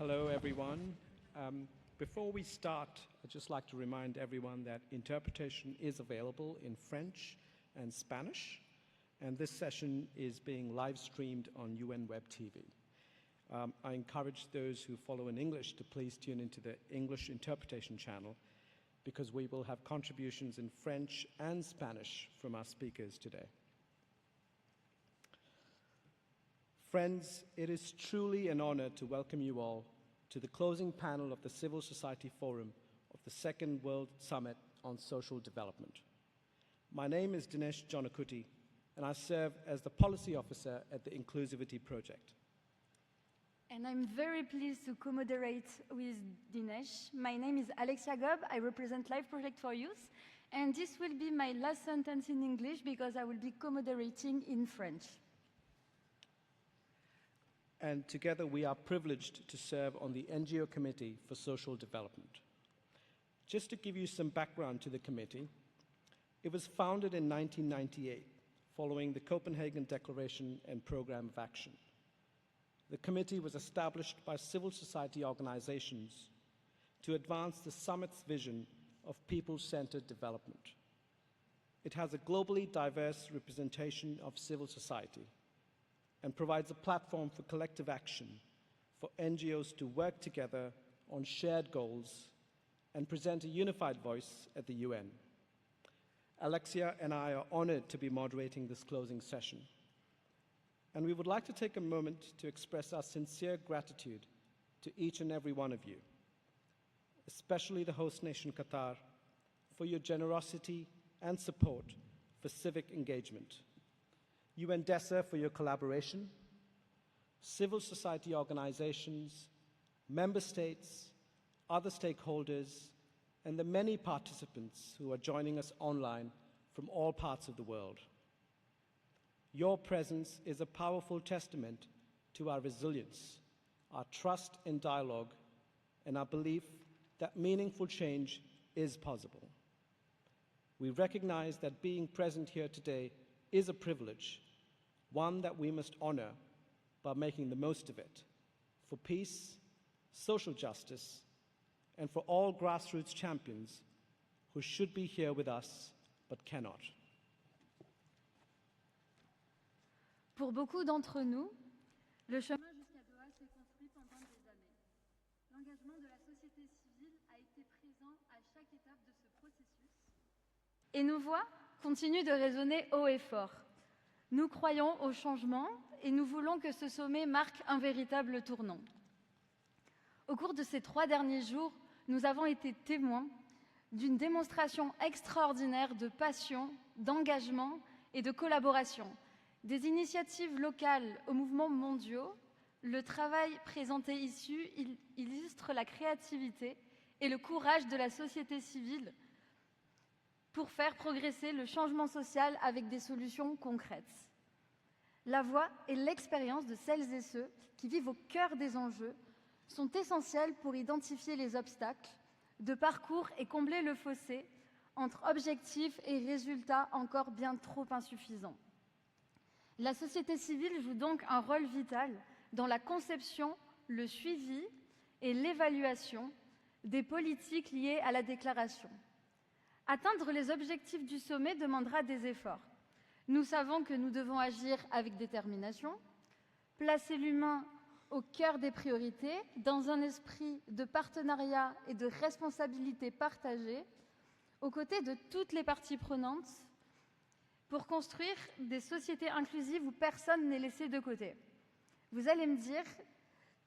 Hello, everyone. Before we start, I'd just like to remind everyone that interpretation is available in French and Spanish, and this session is being live streamed on UN Web TV. I encourage those who follow in English to please tune into the English interpretation channel, because we will have contributions in French and Spanish from our speakers today. Friends, it is truly an honor to welcome you all to the closing panel of the Civil Society Forum of the Second World Summit on Social Development. My name is Dinesh Jonakuti, and I serve as the Policy Officer at the Inclusivity Project. And I'm very pleased to co-moderate with Dinesh. My name is Alexia Gob. I represent Life Project for Youth. And this will be my last sentence in English because I will be co-moderating in French. And together we are privileged to serve on the NGO Committee for Social Development. Just to give you some background to the committee, it was founded in 1998 following the Copenhagen Declaration and Program of Action. The committee was established by civil society organizations to advance the summit's vision of people-centered development. It has a globally diverse representation of civil society and provides a platform for collective action for NGOs to work together on shared goals and present a unified voice at the UN. Alexia and I are honored to be moderating this closing session. And we would like to take a moment to express our sincere gratitude to each and every one of you, especially the host nation Qatar, for your generosity and support for civic engagement. UNDESA for your collaboration, civil society organizations, member states, other stakeholders, and the many participants who are joining us online from all parts of the world. Your presence is a powerful testament to our resilience, our trust in dialogue, and our belief that meaningful change is possible. We recognize that being present here today is a privilege, one that we must honor by making the most of it for peace, social justice, and for all grassroots champions who should be here with us but cannot. Pour beaucoup d'entre nous, le chemin jusqu'à Doha s'est construit pendant des années. L'engagement de la société civile a été présent à chaque étape de ce processus. Et nos voix continuent de résonner haut et fort. Nous croyons au changement et nous voulons que ce sommet marque un véritable tournant. Au cours de ces 3 derniers jours, nous avons été témoins d'une démonstration extraordinaire de passion, d'engagement et de collaboration. Des initiatives locales aux mouvements mondiaux, le travail présenté ici illustre la créativité et le courage de la société civile pour faire progresser le changement social avec des solutions concrètes. La voix et l'expérience de celles et ceux qui vivent au cœur des enjeux sont essentiels pour identifier les obstacles de parcours et combler le fossé entre objectifs et résultats encore bien trop insuffisants. La société civile joue donc un rôle vital dans la conception, le suivi et l'évaluation des politiques liées à la déclaration. Atteindre les objectifs du sommet demandera des efforts. Nous savons que nous devons agir avec détermination, placer l'humain au cœur des priorités, dans un esprit de partenariat et de responsabilité partagée, aux côtés de toutes les parties prenantes, pour construire des sociétés inclusives où personne n'est laissé de côté. Vous allez me dire,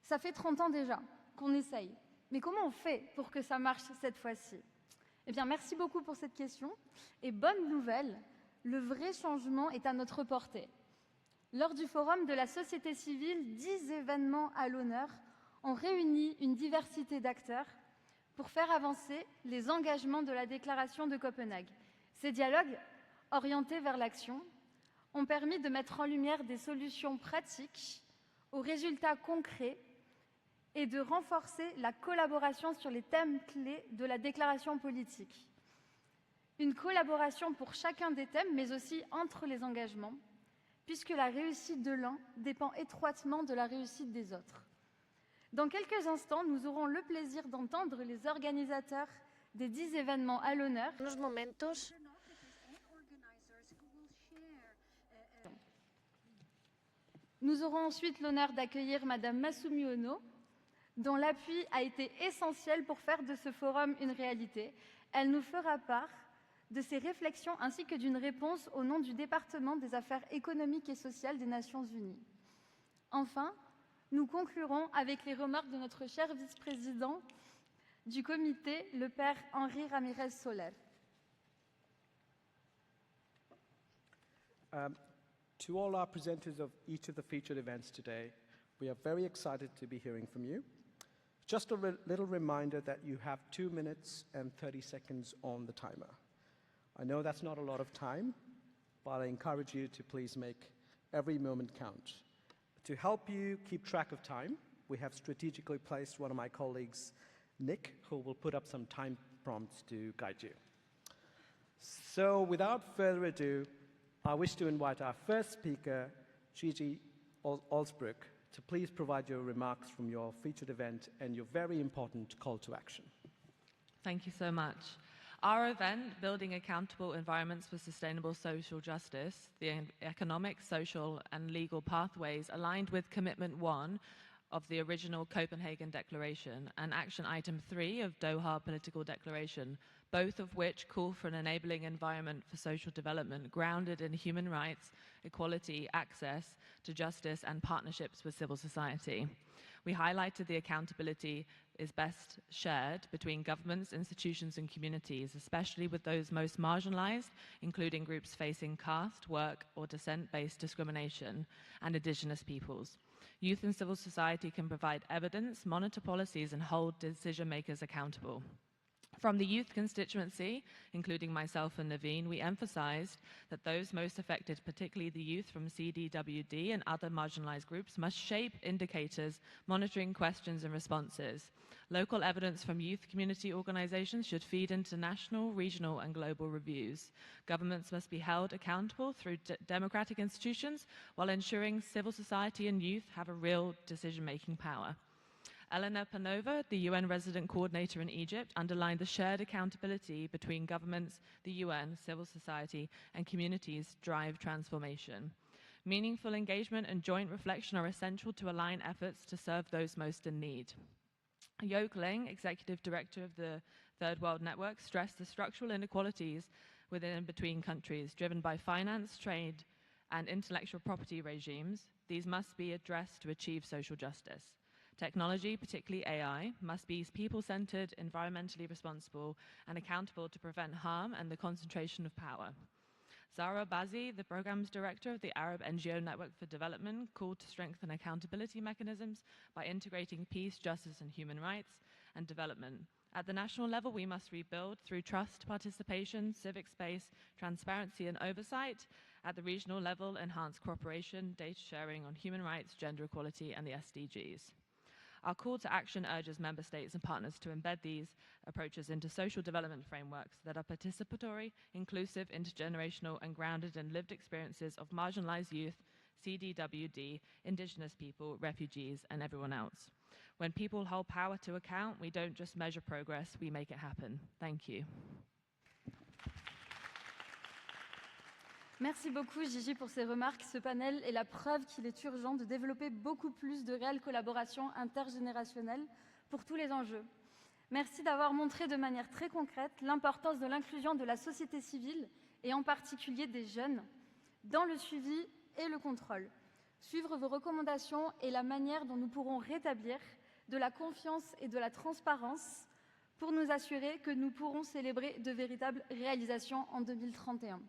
ça fait 30 ans déjà qu'on essaye, mais comment on fait pour que ça marche cette fois-ci ? Eh bien, merci beaucoup pour cette question. Et bonne nouvelle, le vrai changement est à notre portée. Lors du forum de la société civile, 10 événements à l'honneur ont réuni une diversité d'acteurs pour faire avancer les engagements de la déclaration de Copenhague. Ces dialogues, orientés vers l'action, ont permis de mettre en lumière des solutions pratiques aux résultats concrets et de renforcer la collaboration sur les thèmes clés de la déclaration politique. Une collaboration pour chacun des thèmes, mais aussi entre les engagements, puisque la réussite de l'un dépend étroitement de la réussite des autres. Dans quelques instants, nous aurons le plaisir d'entendre les organisateurs des 10 événements à l'honneur. Unos momentos. Nous aurons ensuite l'honneur d'accueillir Madame Masumi Ono, dont l'appui a été essentiel pour faire de ce forum une réalité. Elle nous fera part de ses réflexions ainsi que d'une réponse au nom du département des affaires économiques et sociales des Nations Unies. Enfin, nous conclurons avec les remarques de notre cher vice-président du comité, le père Henri Ramirez Soler. To all our presenters of each of the featured events today, we are very excited to be hearing from you. Just a little reminder that you have 2 minutes and 30 seconds on the timer. I know that's not a lot of time, but I encourage you to please make every moment count. To help you keep track of time, we have strategically placed one of my colleagues, Nick, who will put up some time prompts to guide you. So without further ado, I wish to invite our first speaker, Gigi Alsbrook, to please provide your remarks from your featured event and your very important call to action. Thank you so much. Our event, Building Accountable Environments for Sustainable Social Justice, the economic, social and legal pathways aligned with Commitment 1 of the original Copenhagen Declaration and Action Item 3 of Doha Political Declaration, both of which call for an enabling environment for social development grounded in human rights, equality, access to justice, and partnerships with civil society. We highlighted the accountability is best shared between governments, institutions, and communities, especially with those most marginalized, including groups facing caste, work, or descent-based discrimination, and indigenous peoples. Youth and civil society can provide evidence, monitor policies, and hold decision-makers accountable. From the youth constituency, including myself and Naveen, we emphasized that those most affected, particularly the youth from CDWD and other marginalized groups, must shape indicators, monitoring questions and responses. Local evidence from youth community organizations should feed into national, regional, and global reviews. Governments must be held accountable through democratic institutions while ensuring civil society and youth have a real decision-making power. Elena Panova, the UN resident coordinator in Egypt, underlined the shared accountability between governments, the UN, civil society, and communities drive transformation. Meaningful engagement and joint reflection are essential to align efforts to serve those most in need. Yokeling, executive director of the Third World Network, stressed the structural inequalities within and between countries, driven by finance, trade, and intellectual property regimes. These must be addressed to achieve social justice. Technology, particularly AI, must be people-centered, environmentally responsible, and accountable to prevent harm and the concentration of power. Zara Bazi, the programs director of the Arab NGO Network for Development, called to strengthen accountability mechanisms by integrating peace, justice, and human rights and development. At the national level, we must rebuild through trust, participation, civic space, transparency, and oversight. At the regional level, enhance cooperation, data sharing on human rights, gender equality, and the SDGs. Our call to action urges member states and partners to embed these approaches into social development frameworks that are participatory, inclusive, intergenerational, and grounded in lived experiences of marginalized youth, CDWD, indigenous people, refugees, and everyone else. When people hold power to account, we don't just measure progress, we make it happen. Thank you. Merci beaucoup Gigi pour ces remarques. Ce panel est la preuve qu'il est urgent de développer beaucoup plus de réelles collaborations intergénérationnelles pour tous les enjeux. Merci d'avoir montré de manière très concrète l'importance de l'inclusion de la société civile et en particulier des jeunes dans le suivi et le contrôle. Suivre vos recommandations est la manière dont nous pourrons rétablir de la confiance et de la transparence pour nous assurer que nous pourrons célébrer de véritables réalisations en 2031.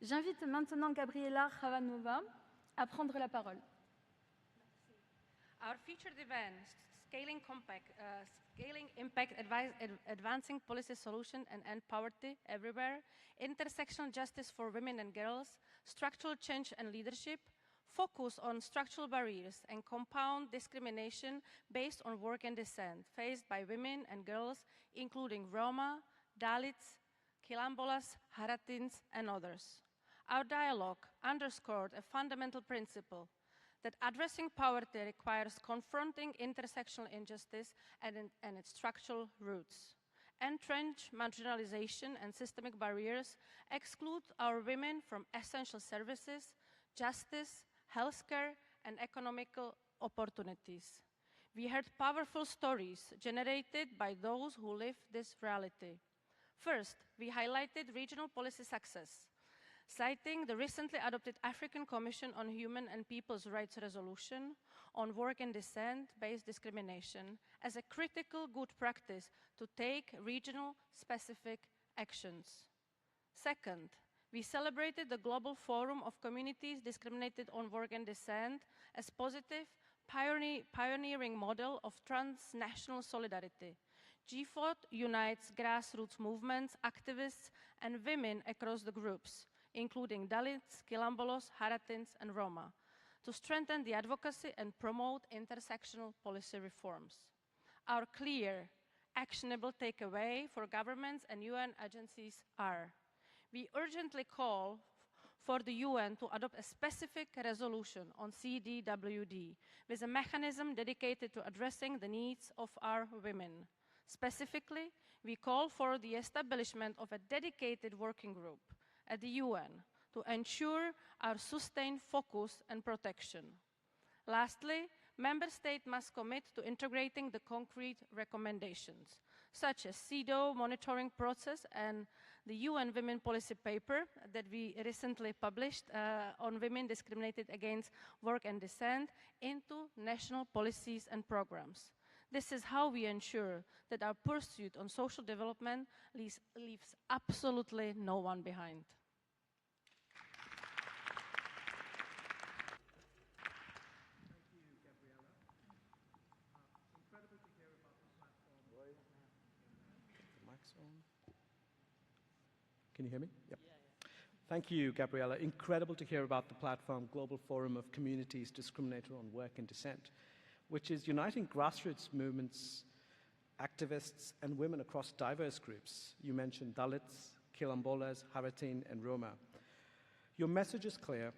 J'invite maintenant Gabriela Javanova à prendre la parole. Our featured event, Scaling Impact, Advancing Policy Solution and End Poverty Everywhere, Intersectional Justice for Women and Girls, Structural Change and Leadership, focus on structural barriers and compound discrimination based on work and descent faced by women and girls, including Roma, Dalits, Quilombolas, Haratins, and others. Our dialogue underscored a fundamental principle, that addressing poverty requires confronting intersectional injustice and its structural roots. Entrenched marginalization and systemic barriers exclude our women from essential services, justice, healthcare, and economical opportunities. We heard powerful stories generated by those who live this reality. First, we highlighted regional policy success, citing the recently adopted African Commission on Human and People's Rights resolution on work and descent-based discrimination as a critical good practice to take regional specific actions. Second, we celebrated the Global Forum of Communities Discriminated on Work and Descent as positive pioneering model of transnational solidarity. GFOD unites grassroots movements, activists, and women across the groups, including Dalits, Quilombolos, Haratins, and Roma, to strengthen the advocacy and promote intersectional policy reforms. Our clear, actionable takeaway for governments and UN agencies are: we urgently call for the UN to adopt a specific resolution on CDWD with a mechanism dedicated to addressing the needs of our women. Specifically, we call for the establishment of a dedicated working group at the UN to ensure our sustained focus and protection. Lastly, Member States must commit to integrating the concrete recommendations, such as CEDAW monitoring process and the UN Women Policy Paper that we recently published on women discriminated against work and descent, into national policies and programs. This is how we ensure that our pursuit on social development leaves absolutely no one behind. Can you hear me? Yep. Thank you, Gabriella. Incredible to hear about the platform Global Forum of Communities Discriminated on Work and Descent, which is uniting grassroots movements, activists, and women across diverse groups. You mentioned Dalits, Quilombolas, Haratin, and Roma. Your message is clear.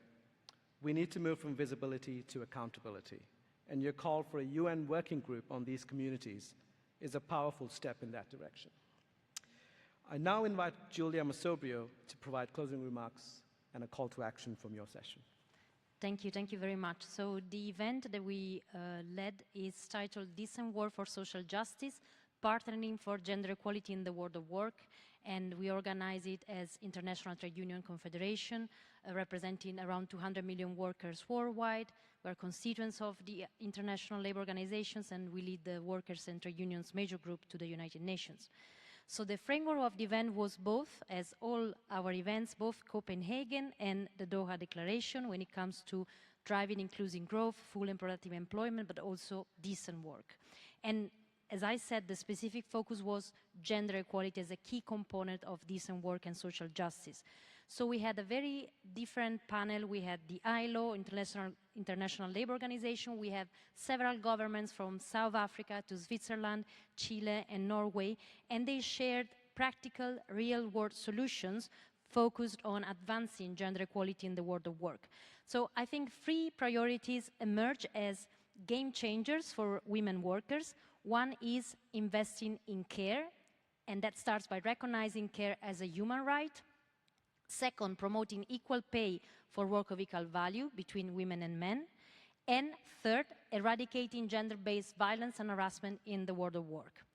We need to move from visibility to accountability. And your call for a UN working group on these communities is a powerful step in that direction. I now invite Julia Masobrio to provide closing remarks and a call to action from your session. Thank you very much. So the event that we led is titled Decent Work for Social Justice, Partnering for Gender Equality in the World of Work, and we organize it as International Trade Union Confederation, representing around 200 million workers worldwide. We're constituents of the International Labour Organizations, and we lead the Workers and Trade Unions Major Group to the United Nations. So the framework of the event was both, as all our events, both Copenhagen and the Doha Declaration when it comes to driving inclusive growth, full and productive employment, but also decent work. And as I said, the specific focus was gender equality as a key component of decent work and social justice. So we had a very different panel. We had the ILO, International Labour Organization. We have several governments from South Africa to Switzerland, Chile, and Norway, and they shared practical, real-world solutions focused on advancing gender equality in the world of work. So I think three priorities emerge as game changers for women workers. One is investing in care, and that starts by recognizing care as a human right. Second, promoting equal pay for work of equal value between women and men. And third, eradicating gender-based violence and harassment in the world of work.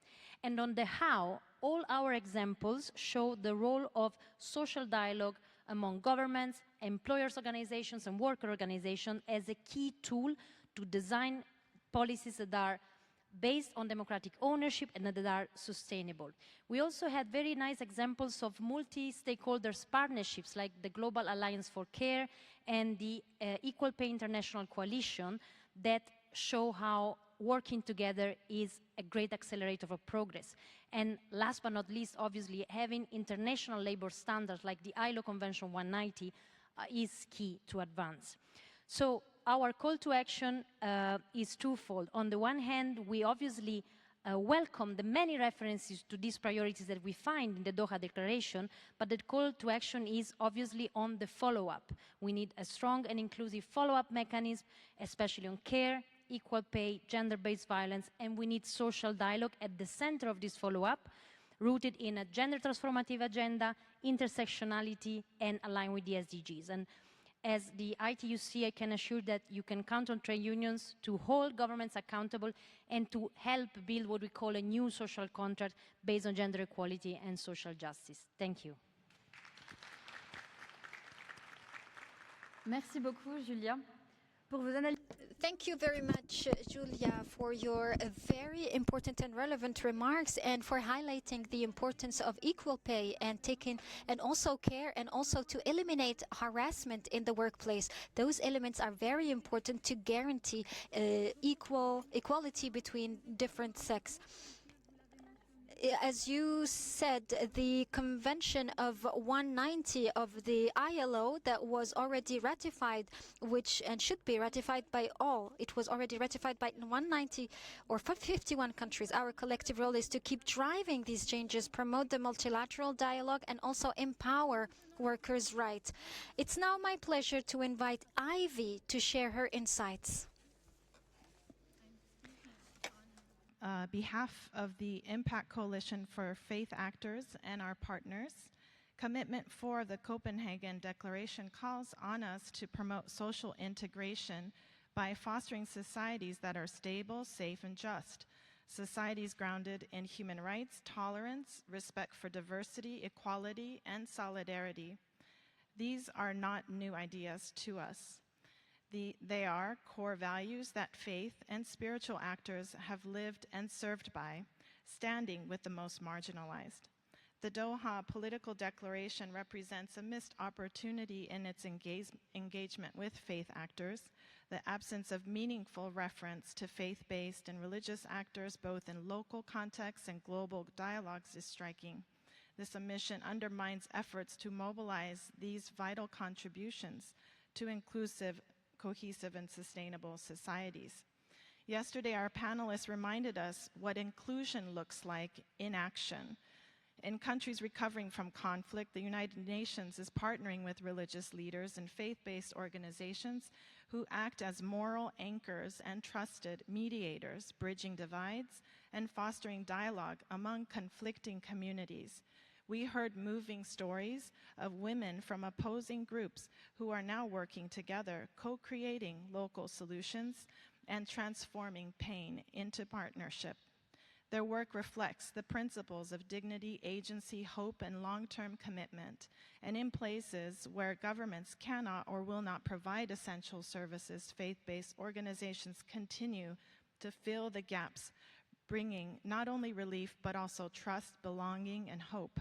And on the how, all our examples show the role of social dialogue among governments, employers' organizations, and worker organizations as a key tool to design policies that are based on democratic ownership and that are sustainable. We also had very nice examples of multi-stakeholders partnerships like the Global Alliance for Care and the Equal Pay International Coalition that show how working together is a great accelerator of progress. And last but not least, obviously, having international labor standards like the ILO Convention 190 is key to advance. So our call to action is twofold. On the one hand, we obviously welcome the many references to these priorities that we find in the Doha Declaration, but the call to action is obviously on the follow-up. We need a strong and inclusive follow-up mechanism, especially on care, equal pay, gender-based violence, and we need social dialogue at the center of this follow-up, rooted in a gender transformative agenda, intersectionality, and aligned with the SDGs. And as the ITUC, I can assure that you can count on trade unions to hold governments accountable and to help build what we call a new social contract based on gender equality and social justice. Thank you. Merci beaucoup, Julia, pour vos analyses. Thank you very much, Julia, for your very important and relevant remarks and for highlighting the importance of equal pay and also care and also to eliminate harassment in the workplace. Those elements are very important to guarantee equality between different sexes. As you said, the Convention of 190 of the ILO that was already ratified, and should be ratified by all. It was already ratified by 190 or 51 countries. Our collective role is to keep driving these changes, promote the multilateral dialogue, and also empower workers' rights. It's now my pleasure to invite Ivy to share her insights. Behalf of the Impact Coalition for Faith Actors and our partners, Commitment 4 of the Copenhagen Declaration calls on us to promote social integration by fostering societies that are stable, safe, and just. Societies grounded in human rights, tolerance, respect for diversity, equality, and solidarity. These are not new ideas to us. They are core values that faith and spiritual actors have lived and served by, standing with the most marginalized. The Doha Political Declaration represents a missed opportunity in its engagement with faith actors. The absence of meaningful reference to faith-based and religious actors, both in local contexts and global dialogues, is striking. This omission undermines efforts to mobilize these vital contributions to inclusive, cohesive, and sustainable societies. Yesterday, our panelists reminded us what inclusion looks like in action. In countries recovering from conflict, the United Nations is partnering with religious leaders and faith-based organizations who act as moral anchors and trusted mediators, bridging divides and fostering dialogue among conflicting communities. We heard moving stories of women from opposing groups who are now working together, co-creating local solutions and transforming pain into partnership. Their work reflects the principles of dignity, agency, hope, and long-term commitment. And in places where governments cannot or will not provide essential services, faith-based organizations continue to fill the gaps, bringing not only relief, but also trust, belonging, and hope.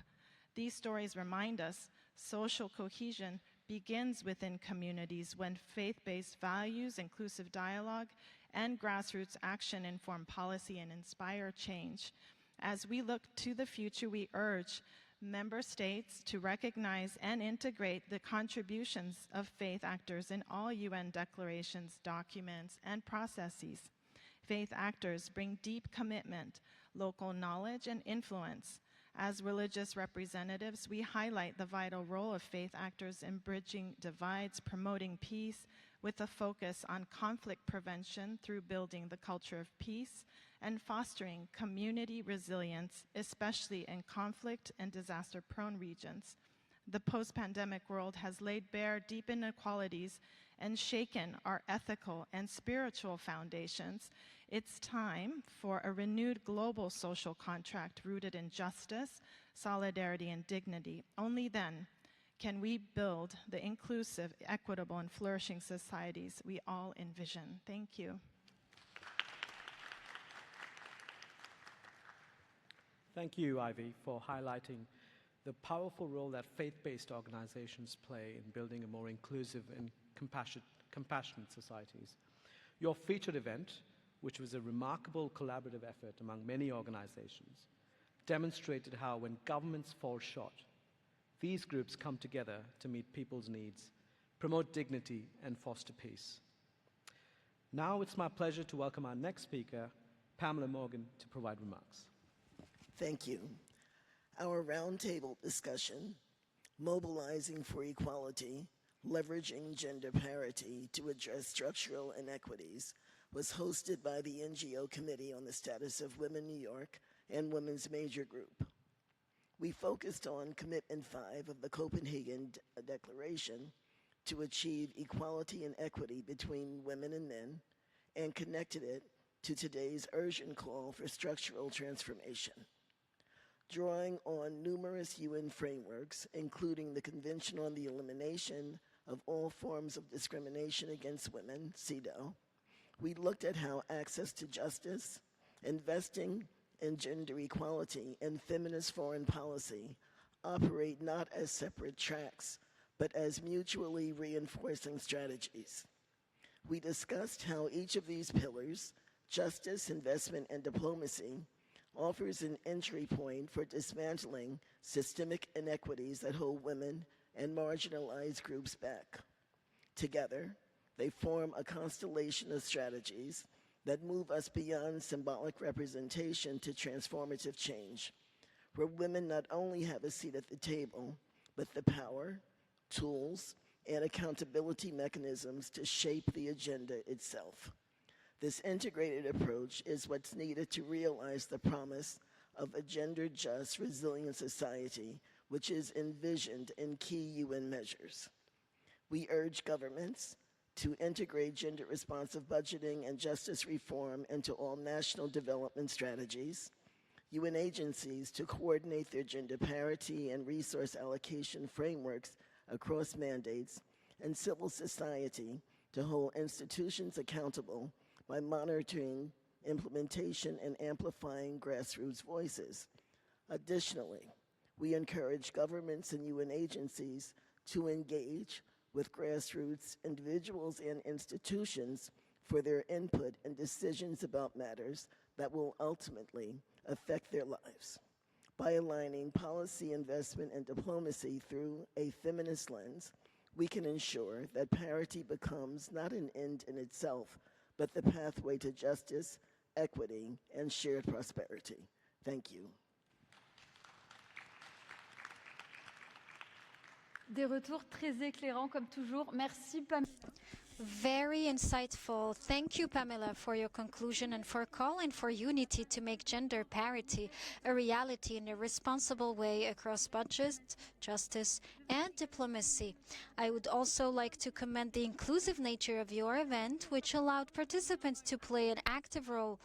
These stories remind us social cohesion begins within communities when faith-based values, inclusive dialogue, and grassroots action inform policy and inspire change. As we look to the future, we urge member states to recognize and integrate the contributions of faith actors in all UN declarations, documents, and processes. Faith actors bring deep commitment, local knowledge, and influence. As religious representatives, we highlight the vital role of faith actors in bridging divides, promoting peace, with a focus on conflict prevention through building the culture of peace and fostering community resilience, especially in conflict and disaster-prone regions. The post-pandemic world has laid bare deep inequalities and shaken our ethical and spiritual foundations. It's time for a renewed global social contract rooted in justice, solidarity, and dignity. Only then can we build the inclusive, equitable, and flourishing societies we all envision. Thank you. Thank you, Ivy, for highlighting the powerful role that faith-based organizations play in building a more inclusive and compassionate societies. Your featured event, which was a remarkable collaborative effort among many organizations, demonstrated how when governments fall short, these groups come together to meet people's needs, promote dignity, and foster peace. Now it's my pleasure to welcome our next speaker, Pamela Morgan to provide remarks. Thank you. Our roundtable discussion, Mobilizing for Equality, Leveraging Gender Parity to Address Structural Inequities, was hosted by the NGO Committee on the Status of Women New York and Women's Major Group. We focused on Commitment 5 of the Copenhagen Declaration to achieve equality and equity between women and men, and connected it to today's urgent call for structural transformation. Drawing on numerous UN frameworks, including the Convention on the Elimination of All Forms of Discrimination Against Women, CEDAW, we looked at how access to justice, investing in gender equality, and feminist foreign policy operate not as separate tracks, but as mutually reinforcing strategies. We discussed how each of these pillars, justice, investment, and diplomacy, offers an entry point for dismantling systemic inequities that hold women and marginalized groups back. Together, they form a constellation of strategies that move us beyond symbolic representation to transformative change, where women not only have a seat at the table, but the power, tools, and accountability mechanisms to shape the agenda itself. This integrated approach is what's needed to realize the promise of a gender-just, resilient society, which is envisioned in key UN measures. We urge governments to integrate gender-responsive budgeting and justice reform into all national development strategies, UN agencies to coordinate their gender parity and resource allocation frameworks across mandates, and civil society to hold institutions accountable by monitoring implementation and amplifying grassroots voices. Additionally, we encourage governments and UN agencies to engage with grassroots individuals and institutions for their input and decisions about matters that will ultimately affect their lives. By aligning policy, investment, and diplomacy through a feminist lens, we can ensure that parity becomes not an end in itself, but the pathway to justice, equity, and shared prosperity. Thank you. Des retours très éclairants comme toujours. Merci Pamela. Very insightful. Thank you, Pamela, for your conclusion and for calling for unity to make gender parity a reality in a responsible way across budget, justice, and diplomacy. I would also like to commend the inclusive nature of your event, which allowed participants to play an active role,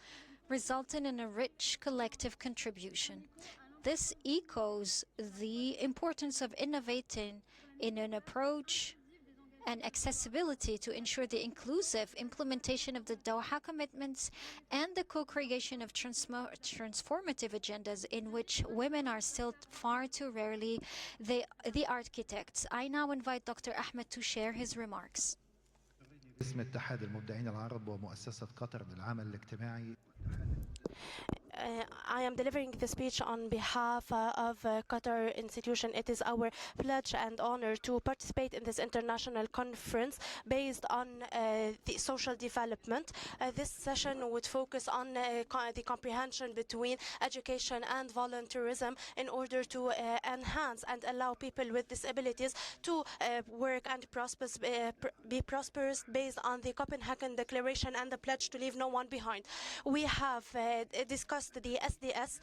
resulting in a rich collective contribution. This echoes the importance of innovating in an approach and accessibility to ensure the inclusive implementation of the Doha Commitments and the co-creation of transformative agendas in which women are still far too rarely the architects. I now invite Dr. Ahmed to share his remarks. باسم اتحاد المبدعين العرب ومؤسسة قطر للعمل الاجتماعي. I am delivering the speech on behalf of Qatar Institution. It is our pledge and honor to participate in this international conference based on the social development. This session would focus on the comprehension between education and volunteerism in order to enhance and allow people with disabilities to work and be prosperous based on the Copenhagen Declaration and the pledge to leave no one behind. We have discussed the SDS,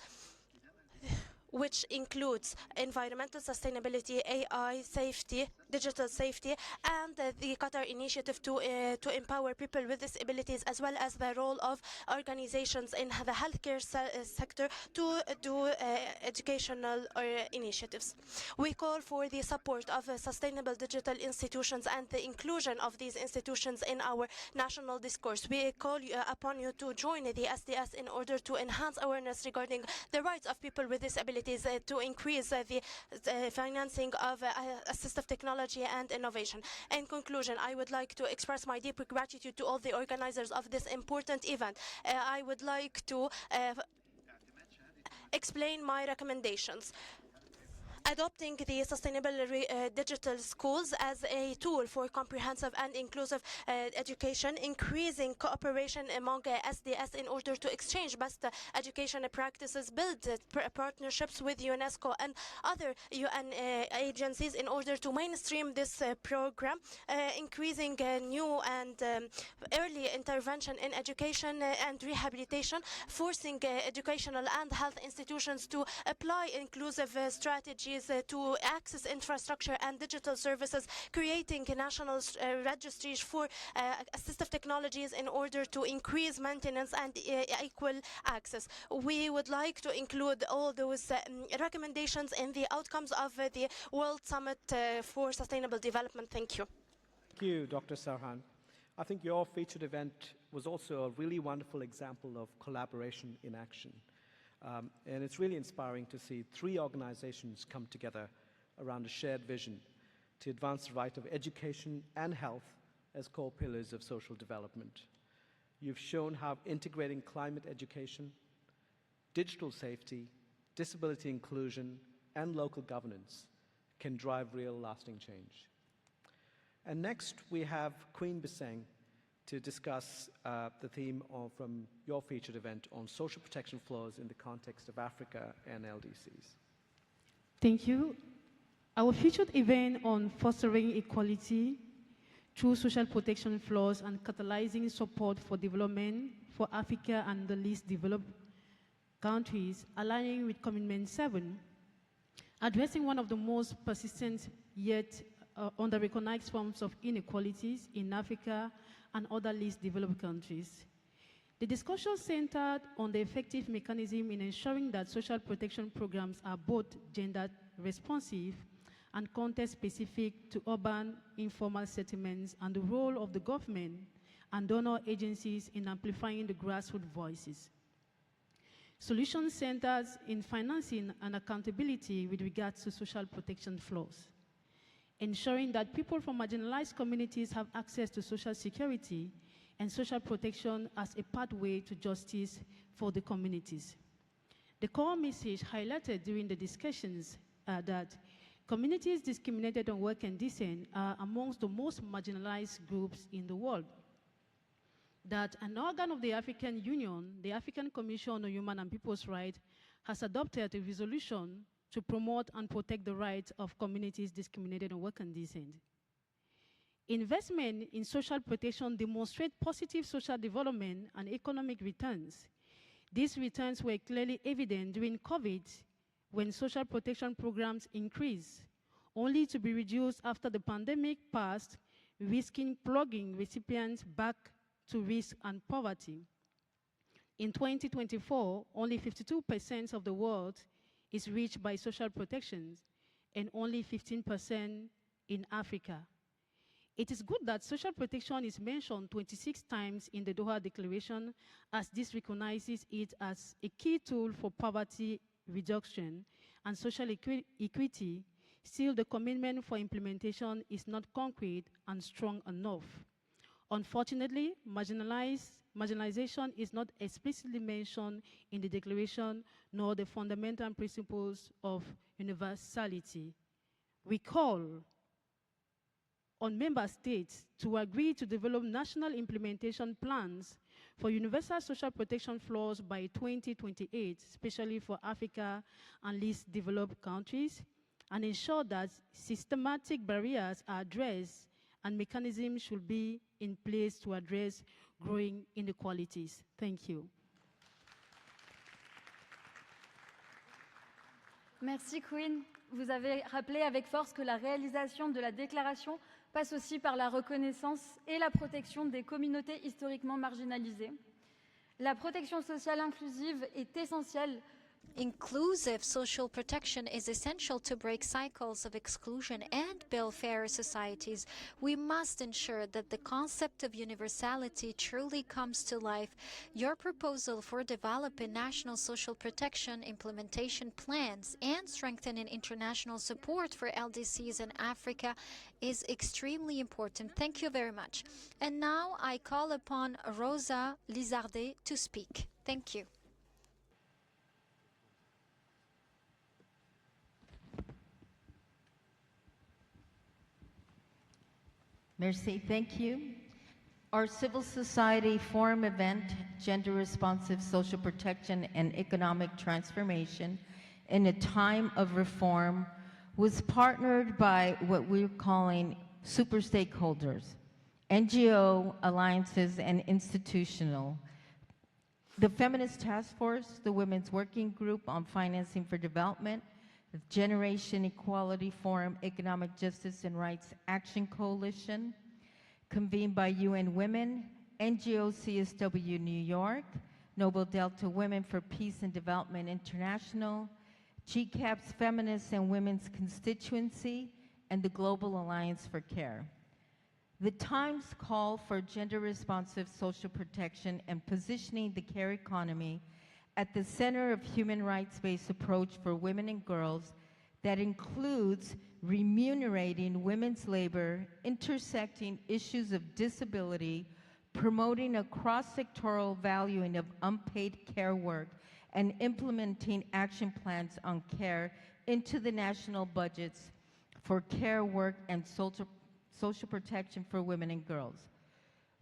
which includes environmental sustainability, AI, safety, digital safety, and the Qatar initiative to empower people with disabilities, as well as the role of organizations in the healthcare sector to do educational initiatives. We call for the support of sustainable digital institutions and the inclusion of these institutions in our national discourse. We call upon you to join the SDS in order to enhance awareness regarding the rights of people with disabilities, to increase the financing of assistive technology and innovation. In conclusion, I would like to express my deep gratitude to all the organizers of this important event. I would like to explain my recommendations. adopting the sustainable digital schools as a tool for comprehensive and inclusive education, increasing cooperation among SDS in order to exchange best education practices, build partnerships with UNESCO and other UN agencies in order to mainstream this program, increasing new and early intervention in education and rehabilitation, forcing educational and health institutions to apply inclusive strategies to access infrastructure and digital services, creating national registries for assistive technologies in order to increase maintenance and equal access. We would like to include all those recommendations in the outcomes of the World Summit for Sustainable Development. Thank you. Thank you, Dr. Sarhan. I think your featured event was also a really wonderful example of collaboration in action. And it's really inspiring to see 3 organizations come together around a shared vision to advance the right of education and health as core pillars of social development. You've shown how integrating climate education, digital safety, disability inclusion, and local governance can drive real lasting change. And next, we have Queen Biseng to discuss the theme from your featured event on social protection flows in the context of Africa and LDCs. Thank you. Our featured event on fostering equality through social protection flows and catalyzing support for development for Africa and the least developed countries, aligning with Commitment 7, addressing one of the most persistent yet under-recognized forms of inequalities in Africa and other least developed countries. The discussion centered on the effective mechanism in ensuring that social protection programs are both gender responsive and context-specific to urban informal settlements, and the role of the government and donor agencies in amplifying the grassroots voices. Solution centers in financing and accountability with regards to social protection flows, ensuring that people from marginalized communities have access to social security and social protection as a pathway to justice for the communities. The core message highlighted during the discussions are that communities discriminated on work and descent are amongst the most marginalized groups in the world. That an organ of the African Union, the African Commission on Human and People's Rights, has adopted a resolution to promote and protect the rights of communities discriminated on work and descent. Investment in social protection demonstrate positive social development and economic returns. These returns were clearly evident during COVID, when social protection programs increased, only to be reduced after the pandemic passed, risking plugging recipients back to risk and poverty. In 2024, only 52% of the world is reached by social protections, and only 15% in Africa. It is good that social protection is mentioned 26 times in the Doha Declaration, as this recognizes it as a key tool for poverty reduction and social equity. Still, the commitment for implementation is not concrete and strong enough. Unfortunately, marginalization is not explicitly mentioned in the declaration, nor the fundamental principles of universality. We call on member states to agree to develop national implementation plans for universal social protection flows by 2028, especially for Africa and least developed countries, and ensure that systematic barriers are addressed and mechanisms should be in place to address growing inequalities. Thank you. Merci Queen. Vous avez rappelé avec force que la réalisation de la déclaration passe aussi par la reconnaissance et la protection des communautés historiquement marginalisées. La protection sociale inclusive est essentielle. Inclusive social protection is essential to break cycles of exclusion and build fairer societies. We must ensure that the concept of universality truly comes to life. Your proposal for developing national social protection implementation plans and strengthening international support for LDCs in Africa is extremely important. Thank you very much. And now I call upon Rosa Lizardet to speak. Thank you. Merci, thank you. Our civil society forum event, Gender Responsive Social Protection and Economic Transformation in a Time of Reform, was partnered by what we're calling super stakeholders, NGO, alliances, and institutional. The Feminist Task Force, the Women's Working Group on Financing for Development, the Generation Equality Forum, Economic Justice and Rights Action Coalition, convened by UN Women, NGO CSW New York, Noble Delta Women for Peace and Development International, GCAP's Feminists and Women's Constituency, and the Global Alliance for Care. The Times call for gender-responsive social protection and positioning the care economy at the center of human rights-based approach for women and girls that includes remunerating women's labor, intersecting issues of disability, promoting a cross-sectoral valuing of unpaid care work, and implementing action plans on care into the national budgets for care work and social protection for women and girls.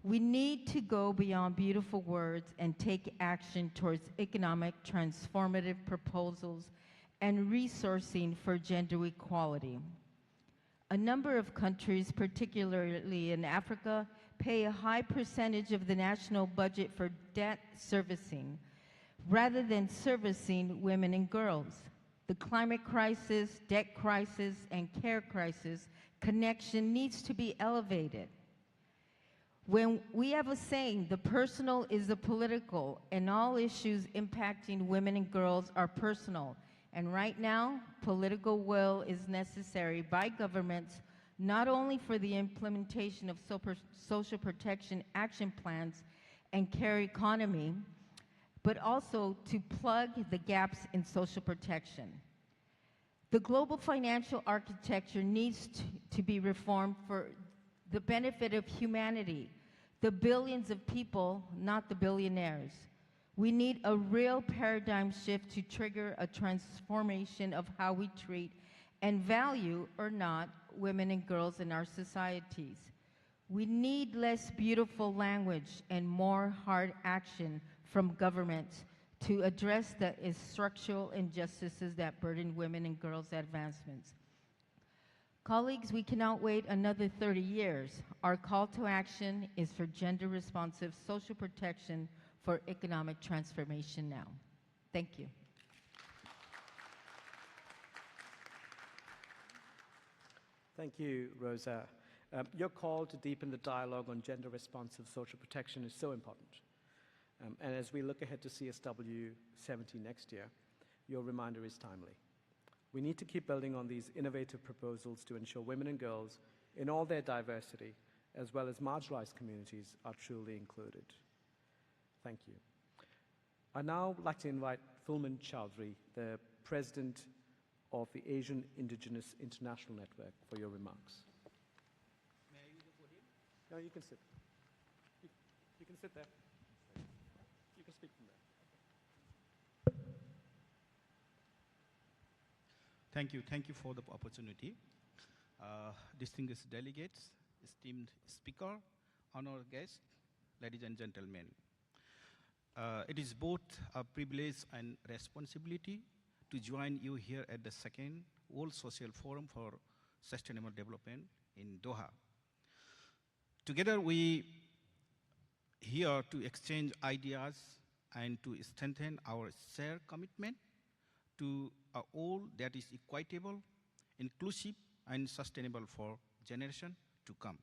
We need to go beyond beautiful words and take action towards economic transformative proposals and resourcing for gender equality. A number of countries, particularly in Africa, pay a high percentage of the national budget for debt servicing, rather than servicing women and girls. The climate crisis, debt crisis, and care crisis connection needs to be elevated. When we have a saying, the personal is the political, and all issues impacting women and girls are personal. And right now, political will is necessary by governments, not only for the implementation of social protection action plans and care economy, but also to plug the gaps in social protection. The global financial architecture needs to be reformed for the benefit of humanity, the billions of people, not the billionaires. We need a real paradigm shift to trigger a transformation of how we treat and value or not women and girls in our societies. We need less beautiful language and more hard action from governments to address the structural injustices that burden women and girls' advancements. Colleagues, we cannot wait another 30 years. Our call to action is for gender-responsive social protection for economic transformation now. Thank you. Thank you, Rosa. Your call to deepen the dialogue on gender-responsive social protection is so important. And as we look ahead to CSW 70 next year, your reminder is timely. We need to keep building on these innovative proposals to ensure women and girls in all their diversity, as well as marginalized communities, are truly included. Thank you. I'd now like to invite Fulman Chowdhury, the President of the Asian Indigenous International Network, for your remarks. May I use the podium? No, you can sit. You can sit there. You can speak from there. Thank you for the opportunity. Distinguished delegates, esteemed speaker, honored guests, ladies and gentlemen. It is both a privilege and responsibility to join you here at the second World Social Forum for Sustainable Development in Doha. Together we here to exchange ideas and to strengthen our shared commitment to a world that is equitable, inclusive, and sustainable for generations to come.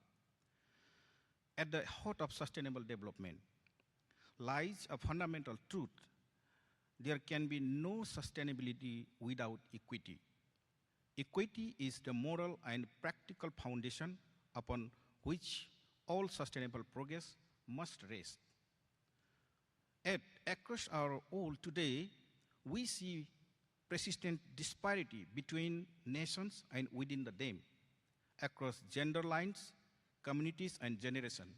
At the heart of sustainable development lies a fundamental truth: there can be no sustainability without equity. Equity is the moral and practical foundation upon which all sustainable progress must rest. Across our world today, we see persistent disparity between nations and within them, across gender lines, communities, and generations.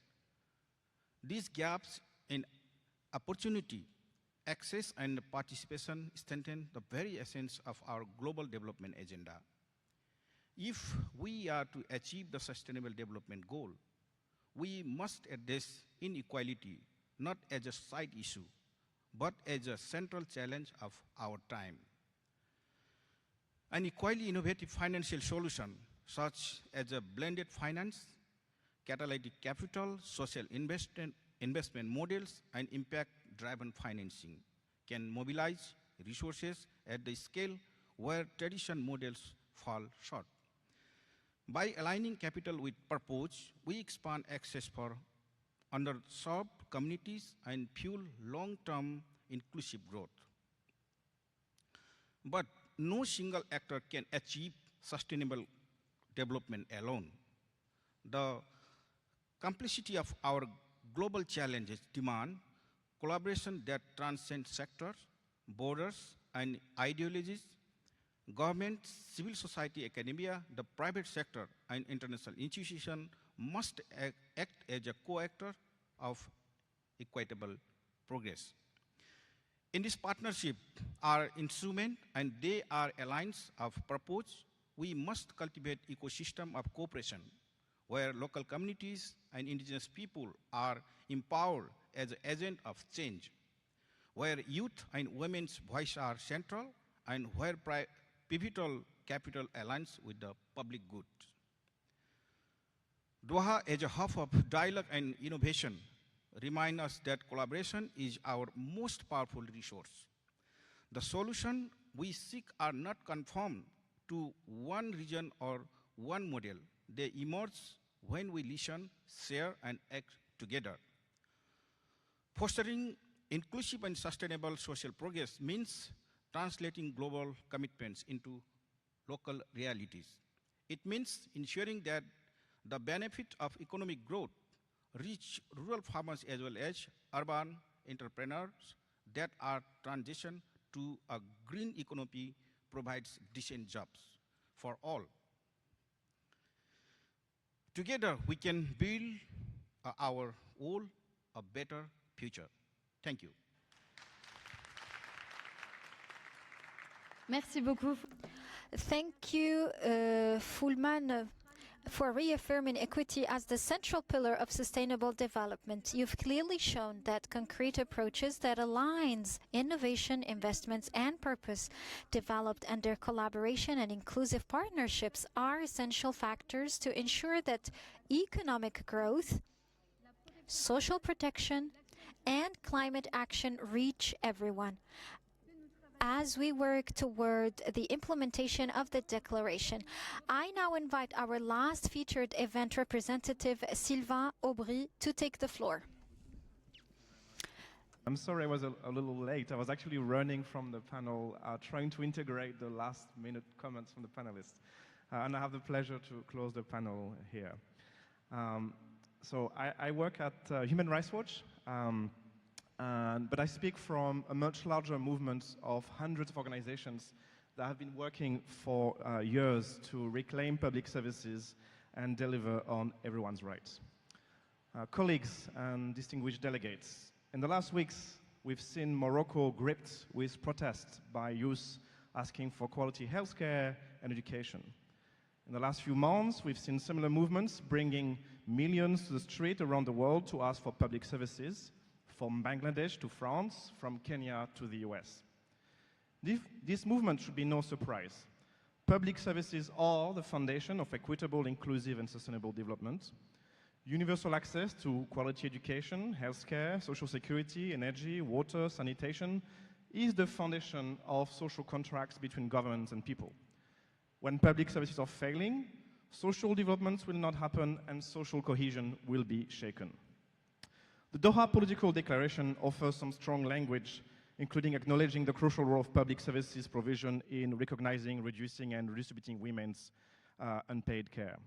These gaps in opportunity, access, and participation strengthen the very essence of our global development agenda. If we are to achieve the Sustainable Development Goal, we must address inequality not as a side issue, but as a central challenge of our time. An equally innovative financial solution, such as a blended finance, catalytic capital, social investment models, and impact-driven financing, can mobilize resources at the scale where traditional models fall short. By aligning capital with purpose, we expand access for underserved communities and fuel long-term inclusive growth. But no single actor can achieve sustainable development alone. The complexity of our global challenges demand collaboration that transcends sectors, borders, and ideologies. Governments, civil society, academia, the private sector, and international institutions must act as a co-actor of equitable progress. In this partnership are instruments and they are alliances of purpose. We must cultivate ecosystem of cooperation where local communities and indigenous people are empowered as agents of change, where youth and women's voice are central, and where pivotal capital aligns with the public good. Doha, as a hub of dialogue and innovation, reminds us that collaboration is our most powerful resource. The solutions we seek are not conformed to one region or one model. They emerge when we listen, share, and act together. Fostering inclusive and sustainable social progress means translating global commitments into local realities. It means ensuring that the benefit of economic growth reach rural farmers as well as urban entrepreneurs that are transitioned to a green economy provides decent jobs for all. Together, we can build our all a better future. Thank you. Merci beaucoup. Thank you, Fulman, for reaffirming equity as the central pillar of sustainable development. You've clearly shown that concrete approaches that aligns innovation, investments, and purpose developed under collaboration and inclusive partnerships are essential factors to ensure that economic growth, social protection, and climate action reach everyone as we work toward the implementation of the declaration. I now invite our last featured event representative, Sylvain Aubry, to take the floor. I'm sorry I was a little late. I was actually running from the panel, trying to integrate the last minute comments from the panelists. And I have the pleasure to close the panel here. So I work at Human Rights Watch. But I speak from a much larger movement of hundreds of organizations that have been working for years to reclaim public services and deliver on everyone's rights. Colleagues and distinguished delegates, in the last weeks, we've seen Morocco gripped with protests by youth asking for quality healthcare and education. In the last few months, we've seen similar movements bringing millions to the street around the world to ask for public services, from Bangladesh to France, from Kenya to the US. This movement should be no surprise. Public services are the foundation of equitable, inclusive, and sustainable development. Universal access to quality education, healthcare, social security, energy, water, sanitation is the foundation of social contracts between governments and people. When public services are failing, social developments will not happen and social cohesion will be shaken. The Doha Political Declaration offers some strong language, including acknowledging the crucial role of public services provision in recognizing, reducing, and redistributing women's unpaid care.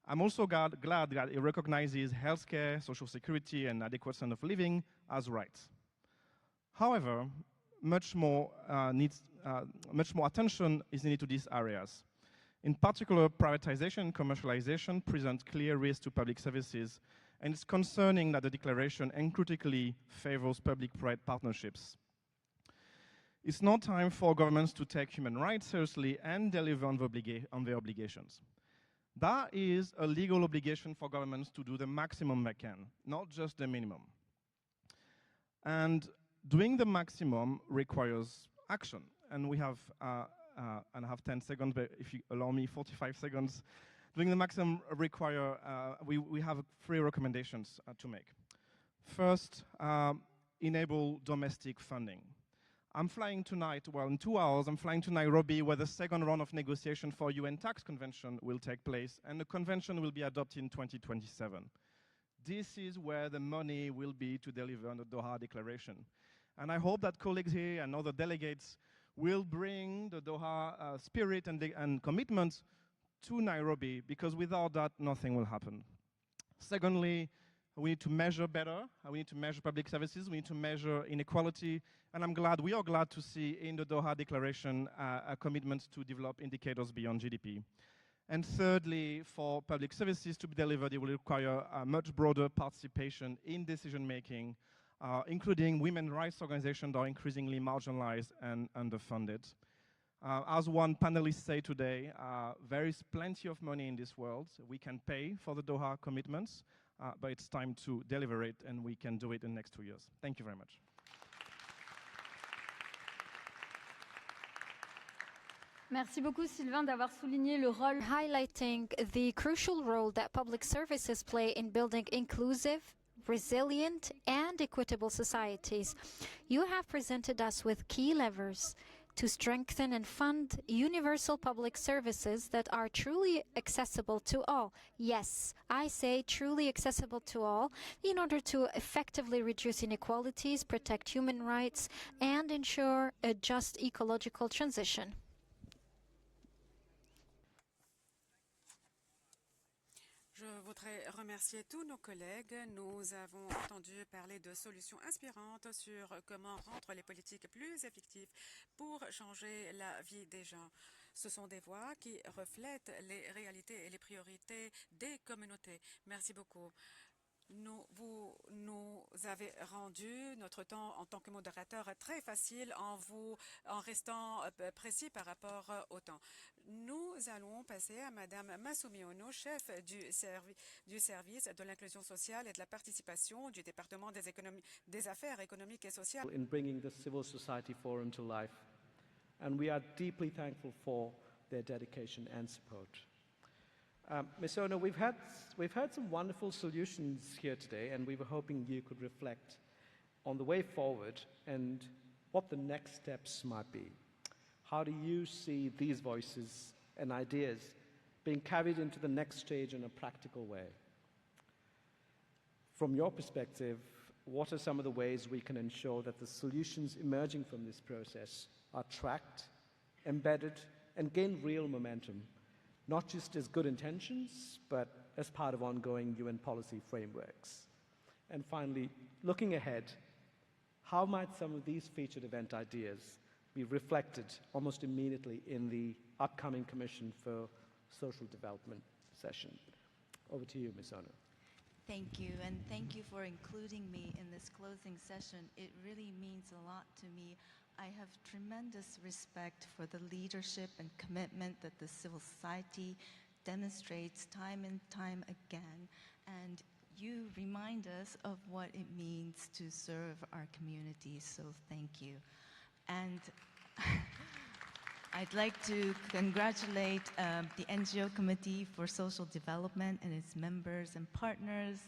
I'm also glad that it recognizes healthcare, social security, and adequate standard of living as rights. However, much more attention is needed to these areas. In particular, privatization and commercialization present clear risks to public services, and it's concerning that the declaration uncritically favors public-private partnerships. It's now time for governments to take human rights seriously and deliver on their obligations. That is a legal obligation for governments to do the maximum they can, not just the minimum. And doing the maximum requires action. And we have, and I have 10 seconds, but if you allow me 45 seconds, doing the maximum we have 3 recommendations to make. First, enable domestic funding. I'm flying tonight, well, in 2 hours, I'm flying to Nairobi, where the second round of negotiation for UN tax convention will take place, and the convention will be adopted in 2027. This is where the money will be to deliver on the Doha Declaration. And I hope that colleagues here and other delegates will bring the Doha spirit and commitments to Nairobi, because without that, nothing will happen. Secondly, we need to measure better. We need to measure public services. We need to measure inequality. And we are glad to see in the Doha Declaration a commitment to develop indicators beyond GDP. And thirdly, for public services to be delivered, it will require a much broader participation in decision-making, including women's rights organizations that are increasingly marginalized and underfunded. As one panelist said today, there is plenty of money in this world. We can pay for the Doha commitments, but it's time to deliver it, and we can do it in the next 2 years. Thank you very much. Merci beaucoup, Sylvain, d'avoir souligné le rôle. Highlighting the crucial role that public services play in building inclusive, resilient, and equitable societies. You have presented us with key levers to strengthen and fund universal public services that are truly accessible to all. Yes, I say truly accessible to all, in order to effectively reduce inequalities, protect human rights, and ensure a just ecological transition. Je voudrais remercier tous nos collègues. Nous avons entendu parler de solutions inspirantes sur comment rendre les politiques plus effectives pour changer la vie des gens. Ce sont des voix qui reflètent les réalités et les priorités des communautés. Merci beaucoup. Vous nous avez rendu notre temps en tant que modérateur très facile en restant précis par rapport au temps. Nous allons passer à Madame Masumi Ono, chef du service de l'inclusion sociale et de la participation du département des affaires économiques et sociales. In bringing the Civil Society Forum to life, and we are deeply thankful for their dedication and support. Ms. Ono, we've heard some wonderful solutions here today, and we were hoping you could reflect on the way forward and what the next steps might be. How do you see these voices and ideas being carried into the next stage in a practical way? From your perspective, what are some of the ways we can ensure that the solutions emerging from this process are tracked, embedded, and gain real momentum, not just as good intentions, but as part of ongoing UN policy frameworks? And finally, looking ahead, how might some of these featured event ideas be reflected almost immediately in the upcoming Commission for Social Development session? Over to you, Ms. Ono. Thank you, and thank you for including me in this closing session. It really means a lot to me. I have tremendous respect for the leadership and commitment that the civil society demonstrates time and time again, and you remind us of what it means to serve our communities, so thank you. And I'd like to congratulate the NGO Committee for Social Development and its members and partners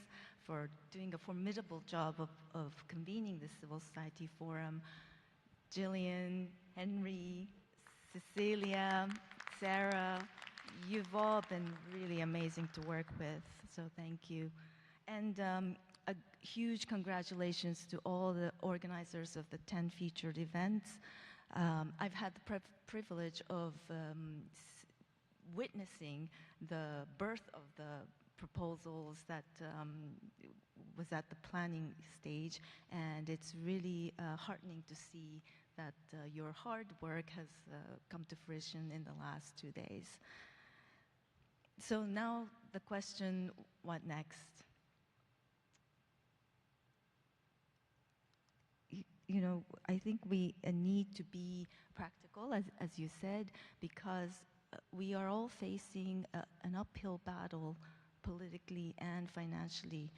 for doing a formidable job of convening the Civil Society Forum. Jillian, Henry, Cecilia, Sarah, you've all been really amazing to work with, so thank you. And a huge congratulations to all the organizers of the 10 featured events. I've had the privilege of witnessing the birth of the proposals that was at the planning stage, and it's really heartening to see that your hard work has come to fruition in the last 2 days. So now the question, what next? you know, I think we need to be practical, as you said, because we are all facing an uphill battle politically and financially.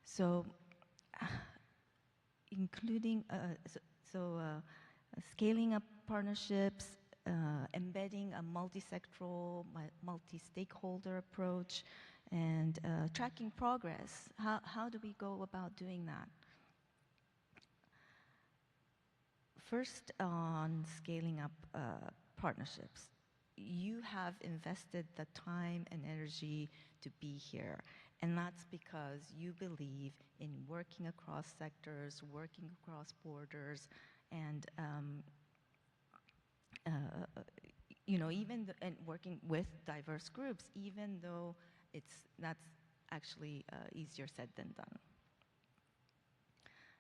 So, including, scaling up partnerships, embedding a multi-sectoral, multi-stakeholder approach, and tracking progress. How do we go about doing that? First, on scaling up partnerships. You have invested the time and energy to be here, and that's because you believe in working across sectors, working across borders, and you know, and working with diverse groups, even though that's actually easier said than done.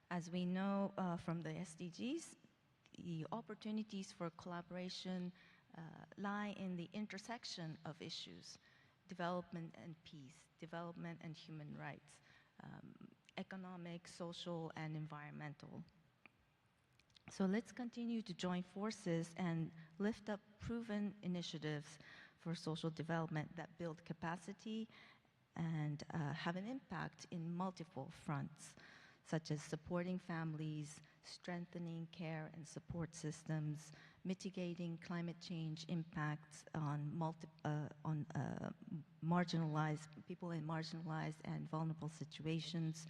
As we know from the SDGs, the opportunities for collaboration lie in the intersection of issues: development and peace, development and human rights, economic, social, and environmental. So let's continue to join forces and lift up proven initiatives for social development that build capacity and have an impact in multiple fronts, such as supporting families, strengthening care and support systems, mitigating climate change impacts on marginalized people in marginalized and vulnerable situations,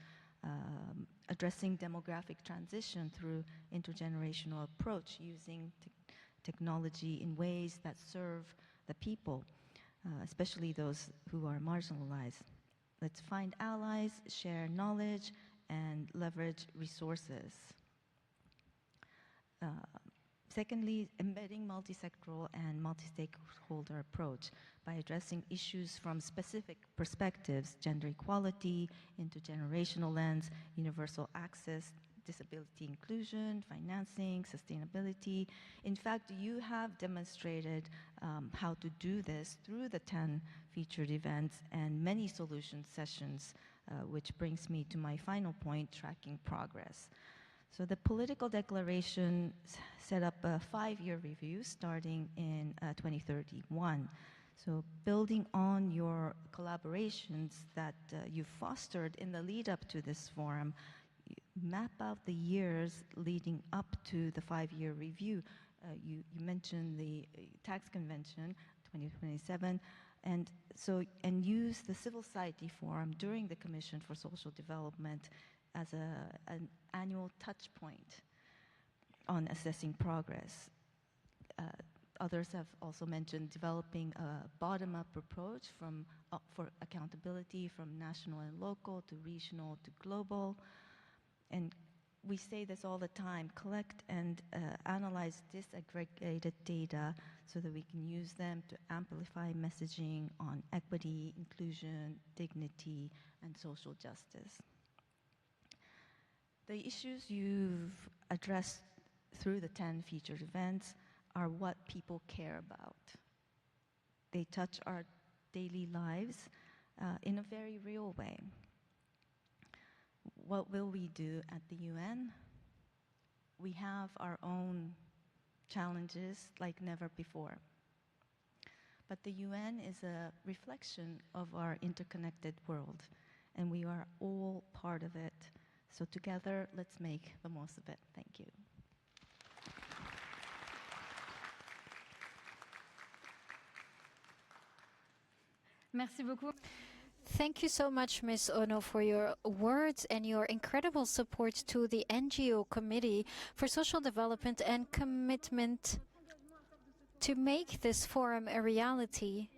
addressing demographic transition through intergenerational approach, using technology in ways that serve the people, especially those who are marginalized. Let's find allies, share knowledge, and leverage resources. Secondly, embedding multi-sectoral and multi-stakeholder approach by addressing issues from specific perspectives: gender equality, intergenerational lens, universal access, disability inclusion, financing, sustainability. In fact, you have demonstrated how to do this through the 10 featured events and many solution sessions, which brings me to my final point: tracking progress. So the political declaration set up a 5-year review starting in 2031. So building on your collaborations that you fostered in the lead up to this forum, map out the years leading up to the 5-year review. You mentioned the tax convention, 2027, and use the civil society forum during the Commission for Social Development as an annual touch point on assessing progress. Others have also mentioned developing a bottom-up approach for accountability from national and local to regional to global. And we say this all the time: collect and analyze disaggregated data so that we can use them to amplify messaging on equity, inclusion, dignity, and social justice. The issues you've addressed through the 10 featured events are what people care about. They touch our daily lives in a very real way. What will we do at the UN? We have our own challenges like never before. But the UN is a reflection of our interconnected world, and we are all part of it. So together, let's make the most of it. Thank you. Merci beaucoup. Thank you so much, Ms. Ono, for your words and your incredible support to the NGO Committee for Social Development and commitment to make this forum a reality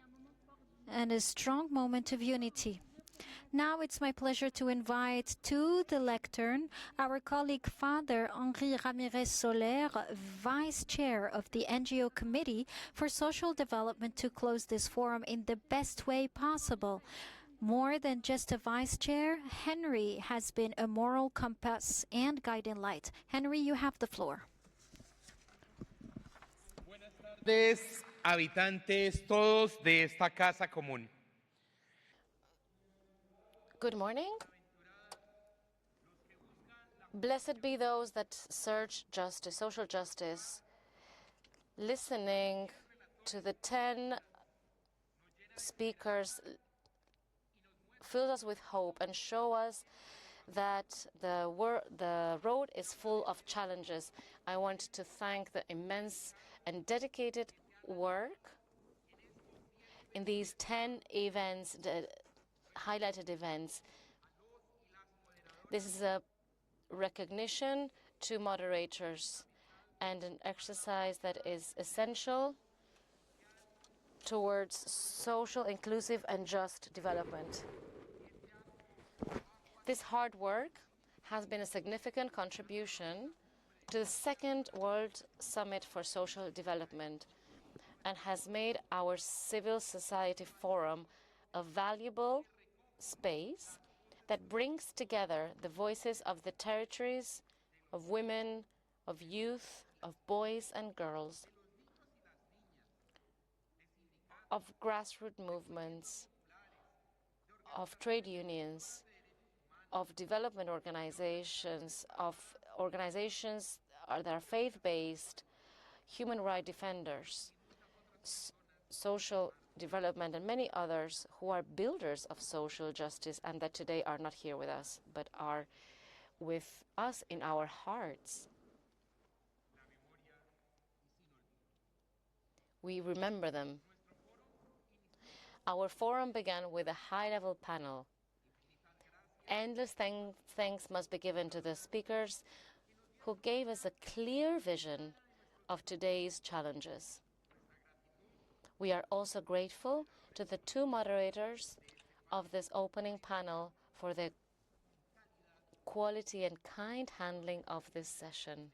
and a strong moment of unity. Now it's my pleasure to invite to the lectern our colleague Father Henri Ramirez Soler, Vice Chair of the NGO Committee for Social Development, to close this forum in the best way possible. More than just a vice chair, Henry has been a moral compass and guiding light. Henry, you have the floor. Buenas tardes, habitantes todos de esta casa común. Good morning. Blessed be those that search justice, social justice. Listening to the 10 speakers fills us with hope and show us that the road is full of challenges. I want to thank the immense and dedicated work in these 10 events, the highlighted events. This is a recognition to moderators and an exercise that is essential towards social, inclusive, and just development. This hard work has been a significant contribution to the second World Summit for Social Development and has made our civil society forum a valuable space that brings together the voices of the territories, of women, of youth, of boys and girls, of grassroots movements, of trade unions, of development organizations, of organizations that are faith-based, human rights defenders, social development, and many others who are builders of social justice and that today are not here with us, but are with us in our hearts. We remember them. Our forum began with a high-level panel. Endless thanks must be given to the speakers who gave us a clear vision of today's challenges. We are also grateful to the 2 moderators of this opening panel for their quality and kind handling of this session.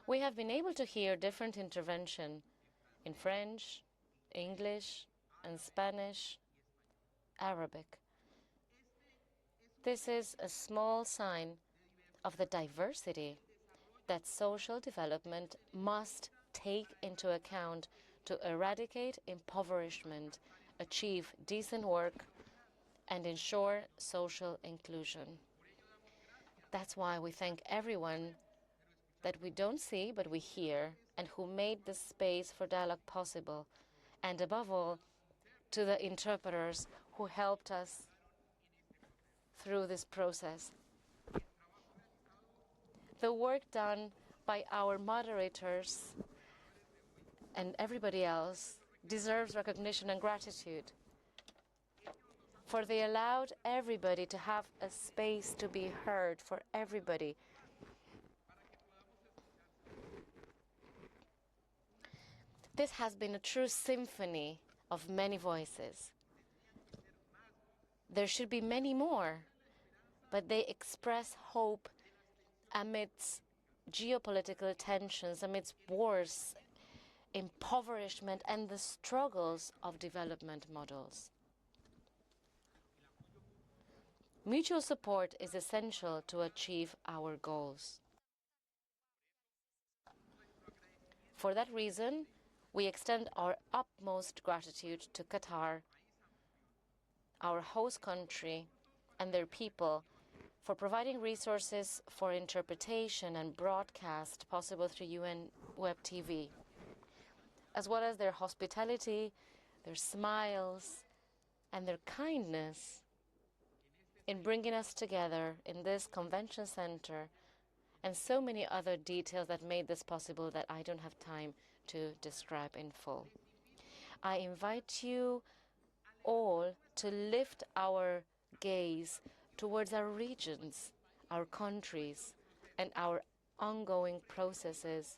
We have been able to hear different intervention in French, English, and Spanish, Arabic. This is a small sign of the diversity that social development must take into account to eradicate impoverishment, achieve decent work, and ensure social inclusion. That's why we thank everyone that we don't see but we hear and who made this space for dialogue possible, and above all, to the interpreters who helped us through this process. The work done by our moderators and everybody else deserves recognition and gratitude, for they allowed everybody to have a space to be heard, for everybody. This has been a true symphony of many voices. There should be many more, but they express hope amidst geopolitical tensions, amidst wars, impoverishment, and the struggles of development models. Mutual support is essential to achieve our goals. For that reason, we extend our utmost gratitude to Qatar, our host country, and their people for providing resources for interpretation and broadcast possible through UN Web TV, as well as their hospitality, their smiles, and their kindness in bringing us together in this convention center, and so many other details that made this possible that I don't have time to describe in full. I invite you all to lift our gaze towards our regions, our countries, and our ongoing processes.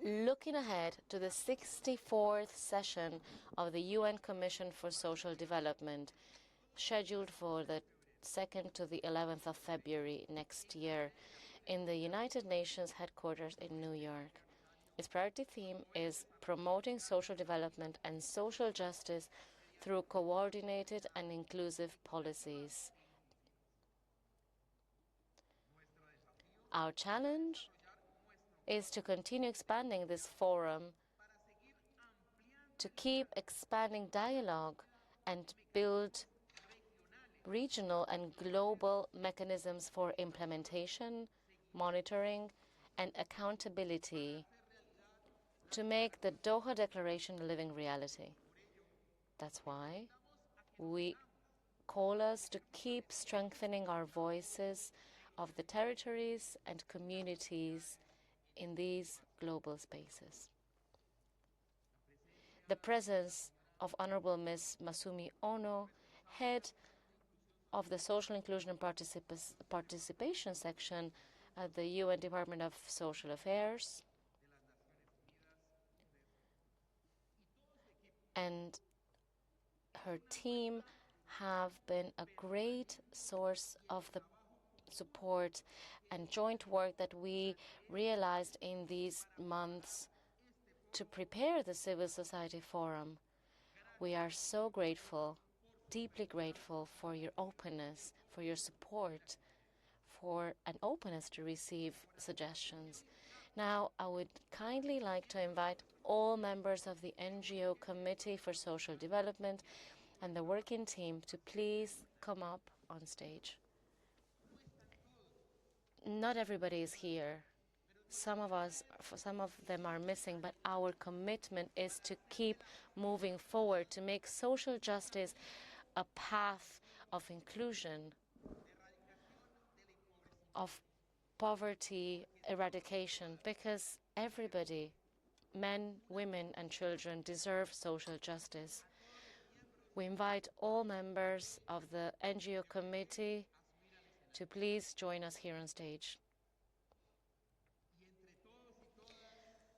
Looking ahead to the 64th session of the UN Commission for Social Development, scheduled for the 2nd to the 11th of February next year in the United Nations headquarters in New York. Its priority theme is promoting social development and social justice through coordinated and inclusive policies. Our challenge is to continue expanding this forum, to keep expanding dialogue and build regional and global mechanisms for implementation, monitoring, and accountability to make the Doha Declaration a living reality. That's why we call us to keep strengthening our voices of the territories and communities in these global spaces. The presence of Honorable Ms. Masumi Ono, head of the Social Inclusion and Participation section at the UN Department of Social Affairs, and her team have been a great source of the support and joint work that we realized in these months to prepare the Civil Society Forum. We are so grateful, deeply grateful for your openness, for your support, for an openness to receive suggestions. Now, I would kindly like to invite all members of the NGO Committee for Social Development and the working team to please come up on stage. Not everybody is here. Some of them are missing, but our commitment is to keep moving forward, to make social justice a path of inclusion, of poverty eradication, because everybody, men, women, and children, deserve social justice. We invite all members of the NGO committee to please join us here on stage.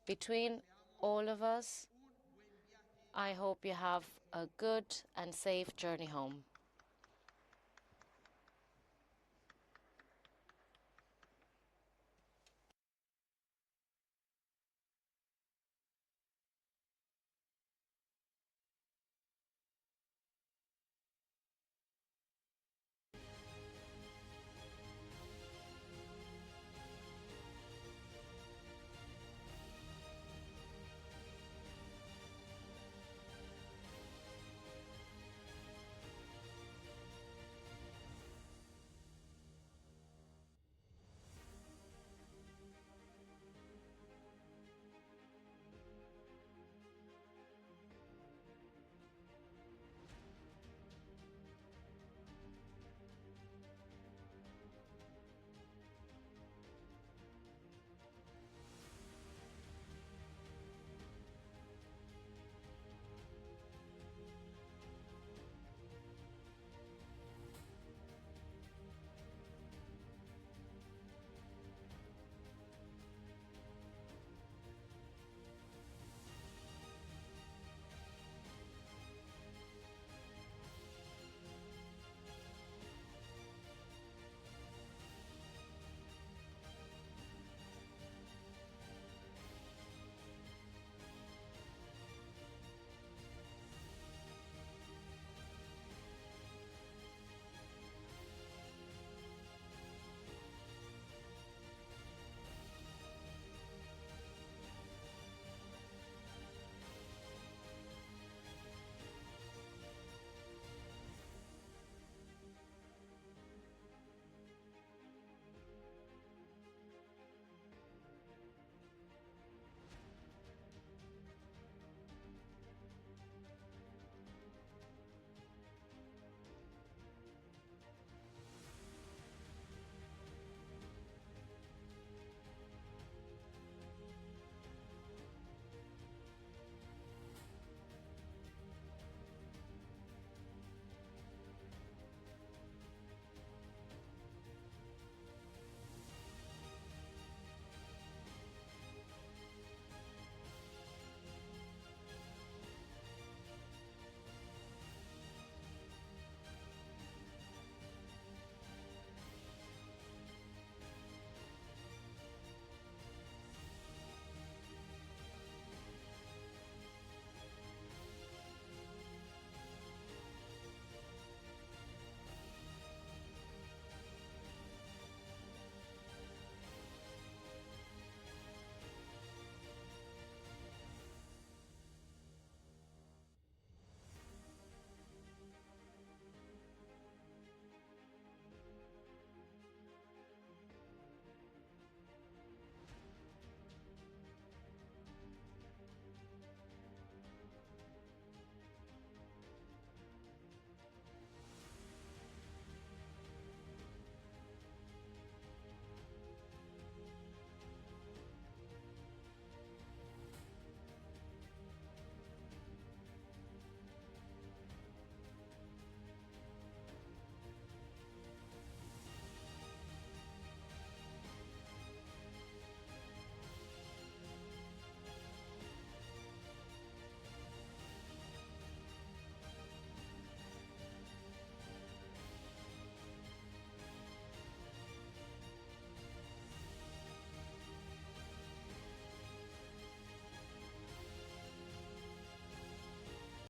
Between all of us, I hope you have a good and safe journey home.